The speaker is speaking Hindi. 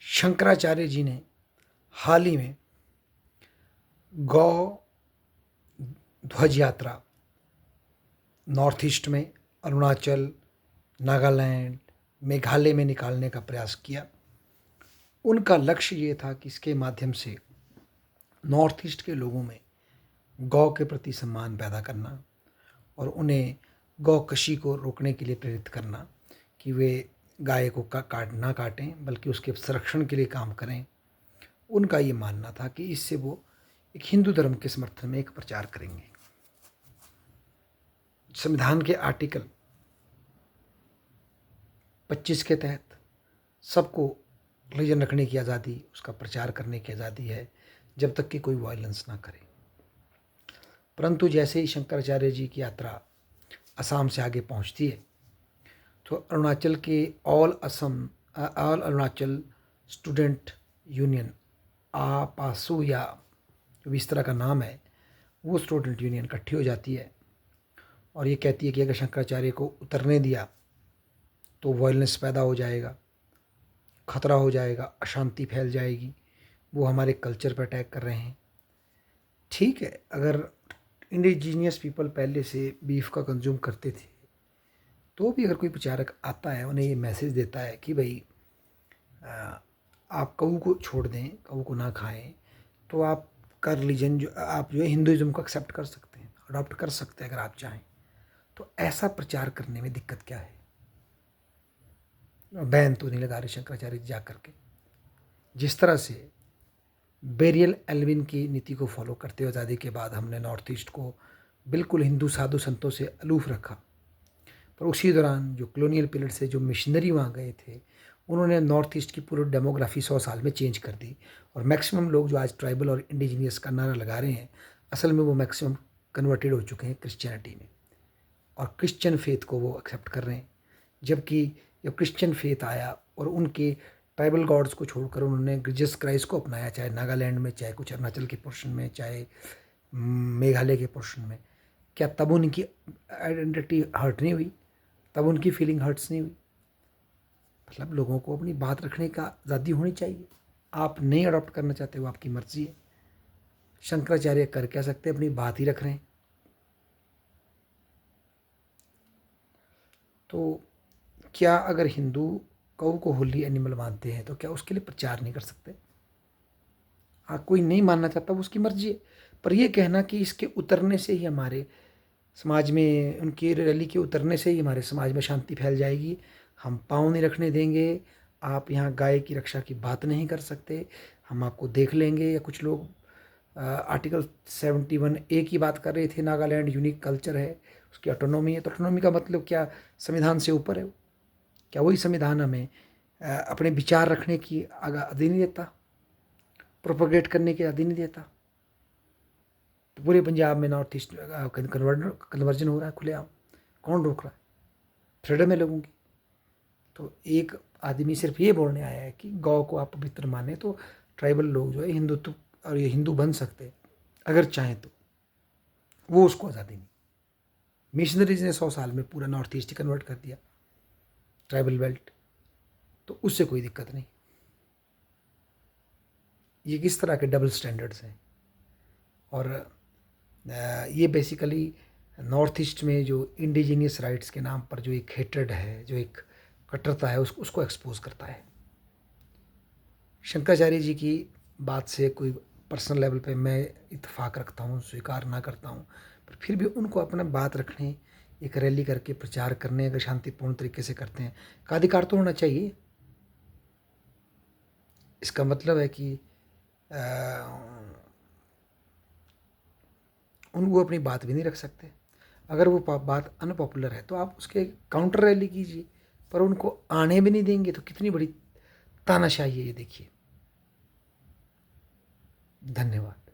शंकराचार्य जी ने हाल ही में गौ ध्वज यात्रा नॉर्थ ईस्ट में अरुणाचल, नागालैंड, मेघालय में निकालने का प्रयास किया। उनका लक्ष्य ये था कि इसके माध्यम से नॉर्थ ईस्ट के लोगों में गौ के प्रति सम्मान पैदा करना और उन्हें गौकशी को रोकने के लिए प्रेरित करना कि वे गाय को ना काटें बल्कि उसके संरक्षण के लिए काम करें। उनका ये मानना था कि इससे वो एक हिंदू धर्म के समर्थन में एक प्रचार करेंगे। संविधान के आर्टिकल 25 के तहत सबको रिलीजन रखने की आज़ादी, उसका प्रचार करने की आज़ादी है जब तक कि कोई वायलेंस ना करे। परंतु जैसे ही शंकराचार्य जी की यात्रा असम से आगे पहुंचती है तो अरुणाचल के ऑल अरुणाचल स्टूडेंट यूनियन आपासू या जो भी इस तरह का नाम है, वो स्टूडेंट यूनियन इकट्ठी हो जाती है और ये कहती है कि अगर शंकराचार्य को उतरने दिया तो वायलेंस पैदा हो जाएगा, खतरा हो जाएगा, अशांति फैल जाएगी, वो हमारे कल्चर पर अटैक कर रहे हैं। ठीक है, अगर इंडिजीनियस पीपल पहले से बीफ का कंज्यूम करते थे तो भी अगर कोई प्रचारक आता है उन्हें ये मैसेज देता है कि भाई आप गऊ को छोड़ दें, गऊ को ना खाएं, तो आपका रिलीजन जो आप जो है हिंदुइज्म को एक्सेप्ट कर सकते हैं, अडॉप्ट कर सकते हैं अगर आप चाहें, तो ऐसा प्रचार करने में दिक्कत क्या है? बैन तो नहीं लगा रहे शंकराचार्य जा करके। जिस तरह से बेरियल एल्विन की नीति को फॉलो करते हुए आज़ादी के बाद हमने नॉर्थ ईस्ट को बिल्कुल हिंदू साधु संतों से अलूफ रखा, पर उसी दौरान जो कॉलोनियल पीरियड से जो मिशनरी वहाँ गए थे उन्होंने नॉर्थ ईस्ट की पूरी डेमोग्राफी 100 साल में चेंज कर दी और मैक्सिमम लोग जो आज ट्राइबल और इंडिजीनियस का नारा लगा रहे हैं, असल में वो मैक्सिमम कन्वर्टेड हो चुके हैं क्रिश्चियनिटी में और क्रिश्चियन फेथ को वो एक्सेप्ट कर रहे हैं। जबकि जब क्रिश्चियन फेथ आया और उनके ट्राइबल गॉड्स को छोड़कर उन्होंने जीसस क्राइस्ट को अपनाया, चाहे नागालैंड में, चाहे कुछ अरुणाचल के पोर्शन में, चाहे मेघालय के पोर्शन में, क्या तब उनकी आइडेंटिटी हर्ट नहीं हुई? तब उनकी फीलिंग हर्ट्स नहीं हुई? मतलब लोगों को अपनी बात रखने का आज़ादी होनी चाहिए। आप नहीं अडॉप्ट करना चाहते, वो आपकी मर्जी है। शंकराचार्य कर क्या सकते हैं, अपनी बात ही रख रहे हैं। तो क्या अगर हिंदू गऊ को होली एनिमल मानते हैं तो क्या उसके लिए प्रचार नहीं कर सकते? हाँ, कोई नहीं मानना चाहता, वो उसकी मर्जी है। पर यह कहना कि इसके उतरने से ही हमारे समाज में, उनकी रैली के उतरने से ही हमारे समाज में शांति फैल जाएगी, हम पाँव नहीं रखने देंगे, आप यहाँ गाय की रक्षा की बात नहीं कर सकते, हम आपको देख लेंगे, या कुछ लोग आर्टिकल 71A की बात कर रहे थे, नागालैंड यूनिक कल्चर है, उसकी ऑटोनॉमी है। तो ऑटोनॉमी का मतलब क्या संविधान से ऊपर है? क्या वही संविधान हमें अपने विचार रखने की आज़ादी नहीं देता, प्रोपोगेट करने की आज़ादी नहीं देता? तो पूरे पंजाब में नॉर्थ ईस्ट कन्वर्जन हो रहा है खुलेआम, कौन रोक रहा है? फ्रीडम है लोगों की। तो एक आदमी सिर्फ ये बोलने आया है कि गौ को आप पवित्र माने तो ट्राइबल लोग जो है हिंदुत्व और ये हिंदू बन सकते हैं अगर चाहें तो, वो उसको आज़ादी नहीं। मिशनरीज ने 100 साल में पूरा नॉर्थ ईस्ट कन्वर्ट कर दिया, ट्राइबल बेल्ट, तो उससे कोई दिक्कत नहीं। ये किस तरह के डबल स्टैंडर्ड्स हैं? और ये बेसिकली नॉर्थ ईस्ट में जो इंडिजीनियस राइट्स के नाम पर जो एक हेट्रेड है, जो एक कट्टरता है, उसको एक्सपोज करता है। शंकराचार्य जी की बात से कोई पर्सनल लेवल पे मैं इत्तेफाक रखता हूँ, स्वीकार ना करता हूँ, पर फिर भी उनको अपना बात रखने, एक रैली करके प्रचार करने, अगर शांतिपूर्ण तरीके से करते हैं, का अधिकार तो होना चाहिए। इसका मतलब है कि वो अपनी बात भी नहीं रख सकते। अगर वो बात अनपॉपुलर है तो आप उसके काउंटर रैली कीजिए, पर उनको आने भी नहीं देंगे तो कितनी बड़ी तानाशाही है ये, देखिए। धन्यवाद।